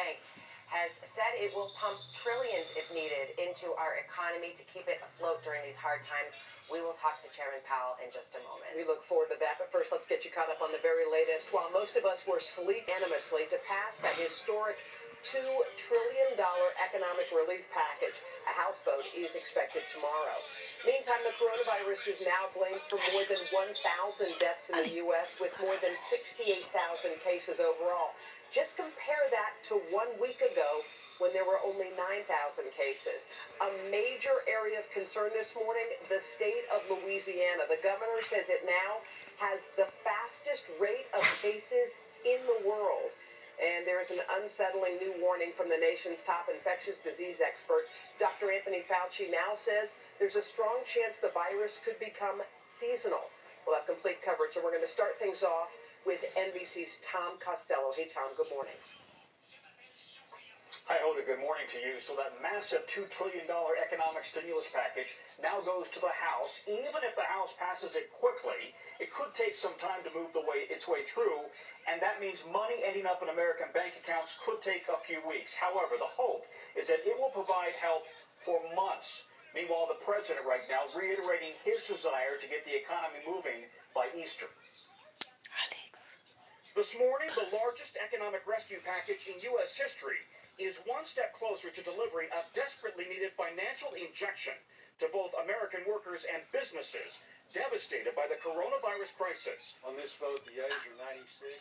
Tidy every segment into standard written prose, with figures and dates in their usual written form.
Bank has said it will pump trillions if needed into our economy to keep it afloat during these hard times. We will talk to Chairman Powell in just a moment. We look forward to that, but first let's get you caught up on the very latest. While most of us were sleep unanimously to pass that historic $2 trillion economic relief package, a House vote is expected tomorrow. Meantime, the coronavirus is now blamed for more than 1,000 deaths in the U.S., with more than 68,000 cases overall. Just compare that to 1 week ago, when there were only 9,000 cases. A major area of concern this morning, the state of Louisiana. The governor says it now has the fastest rate of cases in the world. And there is an unsettling new warning from the nation's top infectious disease expert. Dr. Anthony Fauci now says there's a strong chance the virus could become seasonal. We'll have complete coverage, and we're going to start things off with NBC's Tom Costello. Hey, Tom, good morning. Hi, Hoda. Good morning to you. So that massive $2 trillion economic stimulus package now goes to the House. Even if the House passes it quickly, it could take some time to move its way through, and that means money ending up in American bank accounts could take a few weeks. However, the hope is that it will provide help for months. Meanwhile, the president right now reiterating his desire to get the economy moving by Easter. This morning, the largest economic rescue package in U.S. history is one step closer to delivering a desperately needed financial injection to both American workers and businesses devastated by the coronavirus crisis. On this vote, the yeas are 96,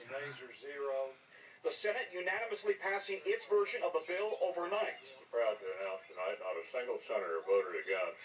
the nays are 0. The Senate unanimously passing its version of the bill overnight. I'm proud to announce tonight not a single senator voted against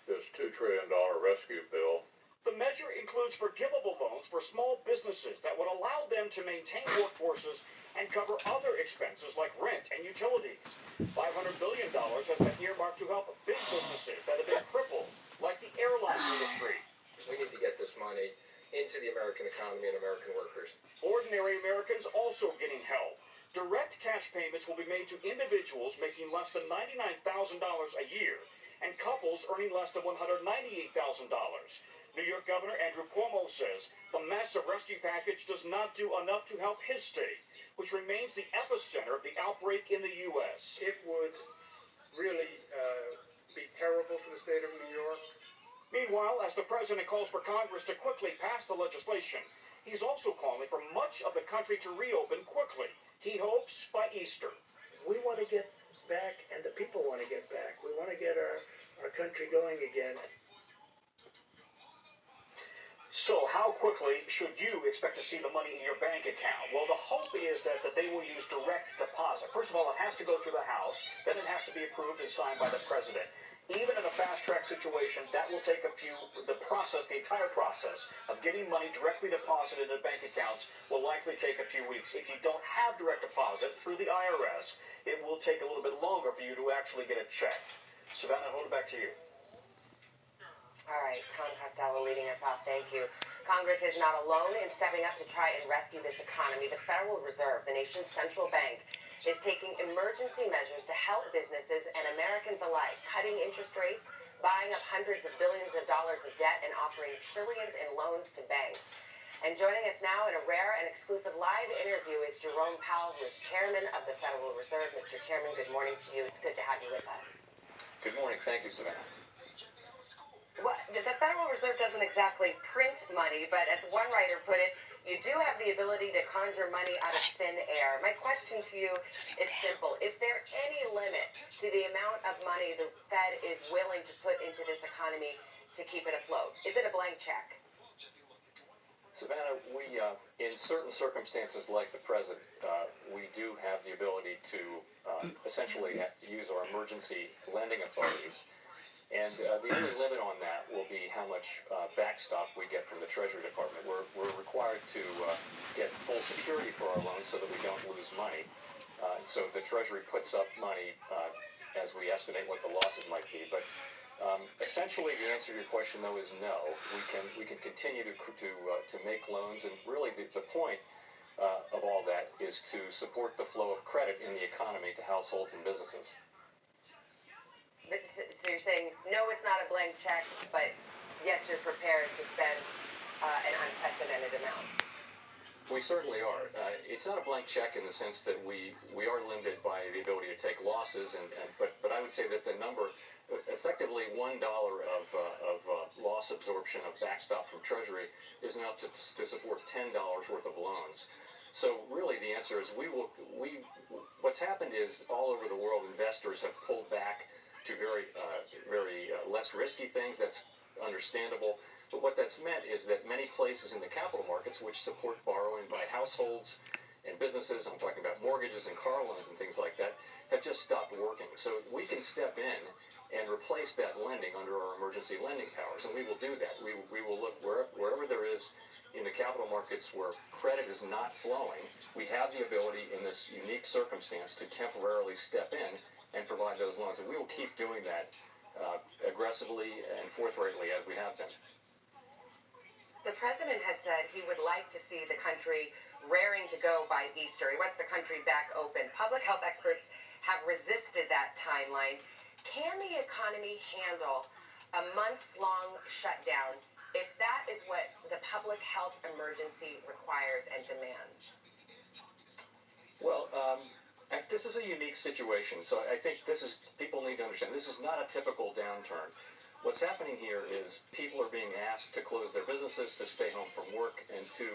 this $2 trillion rescue bill. The measure includes forgivable loans for small businesses that would allow them to maintain workforces and cover other expenses like rent and utilities. $500 billion has been earmarked to help big businesses that have been crippled, like the airline industry. We need to get this money into the American economy and American workers. Ordinary Americans also getting help. Direct cash payments will be made to individuals making less than $99,000 a year and couples earning less than $198,000. New York Governor Andrew Cuomo says the massive rescue package does not do enough to help his state, which remains the epicenter of the outbreak in the U.S. It would really be terrible for the state of New York. Meanwhile, as the president calls for Congress to quickly pass the legislation, he's also calling for much of the country to reopen quickly. He hopes by Easter. We want to get back, and the people want to get back. We want to get our country going again. So how quickly should you expect to see the money in your bank account? Well, the hope is that they will use direct deposit. First of all, it has to go through the House. Then it has to be approved and signed by the president. Even in a fast-track situation, that will take the entire process of getting money directly deposited into bank accounts will likely take a few weeks. If you don't have direct deposit through the IRS, it will take a little bit longer for you to actually get a check. Savannah, hold it back to you. All right, Tom Costello leading us off. Thank you. Congress is not alone in stepping up to try and rescue this economy. The Federal Reserve, the nation's central bank, is taking emergency measures to help businesses and Americans alike, cutting interest rates, buying up hundreds of billions of dollars of debt, and offering trillions in loans to banks. And joining us now in a rare and exclusive live interview is Jerome Powell, who is chairman of the Federal Reserve. Mr. Chairman, good morning to you. It's good to have you with us. Good morning. Thank you, Savannah. Well, the Federal Reserve doesn't exactly print money, but as one writer put it, you do have the ability to conjure money out of thin air. My question to you is simple. Is there any limit to the amount of money the Fed is willing to put into this economy to keep it afloat? Is it a blank check? Savannah, we, in certain circumstances like the present, we do have the ability to essentially use our emergency lending authorities. And the only limit on that will be how much backstop we get from the Treasury Department. We're required to get full security for our loans so that we don't lose money. So the Treasury puts up money as we estimate what the losses might be. But essentially, the answer to your question, though, is no. We can continue to make loans, and really the point of all that is to support the flow of credit in the economy to households and businesses. So you're saying, no, it's not a blank check, but yes, you're prepared to spend an unprecedented amount. We certainly are. It's not a blank check in the sense that we are limited by the ability to take losses, but I would say that the number, effectively $1 of loss absorption of backstop from Treasury is enough to support $10 worth of loans. So really the answer is what's happened is all over the world investors have pulled back to very less risky things. That's understandable. But what that's meant is that many places in the capital markets which support borrowing by households and businesses, I'm talking about mortgages and car loans and things like that, have just stopped working. So we can step in and replace that lending under our emergency lending powers, and we will do that. We will look wherever there is in the capital markets where credit is not flowing, we have the ability in this unique circumstance to temporarily step in and provide those loans. And we will keep doing that aggressively and forthrightly as we have been. The president has said he would like to see the country raring to go by Easter. He wants the country back open. Public health experts have resisted that timeline. Can the economy handle a months-long shutdown if that is what the public health emergency requires and demands? Well, this is a unique situation, so I think people need to understand, this is not a typical downturn. What's happening here is people are being asked to close their businesses, to stay home from work, and to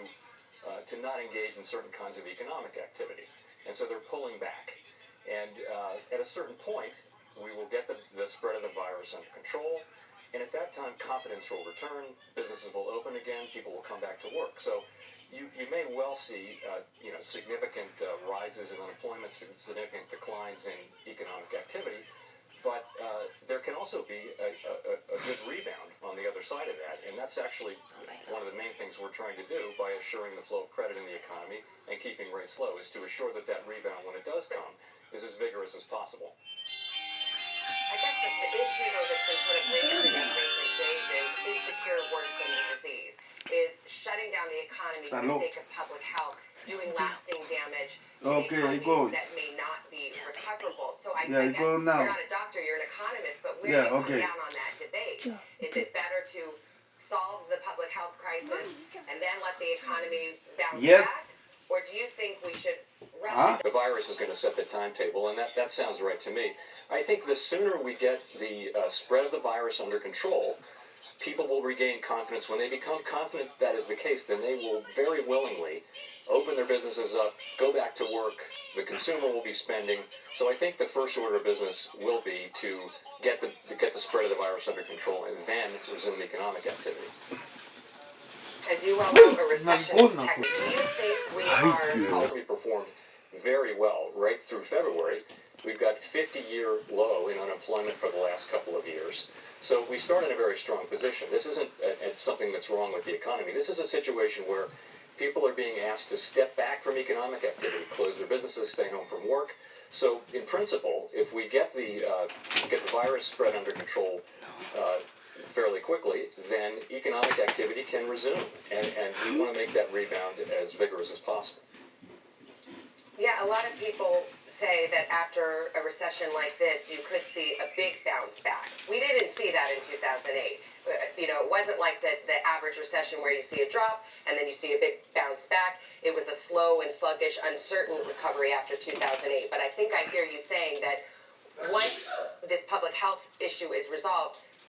not engage in certain kinds of economic activity. And so they're pulling back. And at a certain point, we will get the spread of the virus under control, and at that time, confidence will return, businesses will open again, people will come back to work. So you may well see significant rises in unemployment, significant declines in economic activity, but there can also be a good rebound on the other side of that, and that's actually one of the main things we're trying to do by assuring the flow of credit in the economy and keeping rates low, is to assure that rebound, when it does come, is as vigorous as possible. I guess the issue, though, that's been sort of raised in recent days is the cure worse than the disease? Is shutting down the economy for the sake of public health doing lasting damage to the economy that may not be recoverable? So I guess you're not a doctor, you're an economist, but where do you come down on that debate? Is it better to solve the public health crisis and then let the economy bounce back? Or do you think we should rush? The virus is going to set the timetable, and that sounds right to me. I think the sooner we get the spread of the virus under control, people will regain confidence. When they become confident that is the case, then they will very willingly open their businesses up, go back to work, the consumer will be spending. So I think the first order of business will be to get the spread of the virus under control and then resume economic activity. As you well know, a recession is technically, do you think we performed very well right through February. We've got 50-year low in unemployment for the last couple of years. So we start in a very strong position. This isn't something that's wrong with the economy. This is a situation where people are being asked to step back from economic activity, close their businesses, stay home from work. So in principle, if we get the virus spread under control fairly quickly, then economic activity can resume, and we want to make that rebound as vigorous as possible. Yeah, a lot of people say that after a recession like this, you could see a big bounce back. We didn't see that in 2008. It wasn't like the average recession where you see a drop and then you see a big bounce back. It was a slow and sluggish, uncertain recovery after 2008. But I think I hear you saying that once this public health issue is resolved,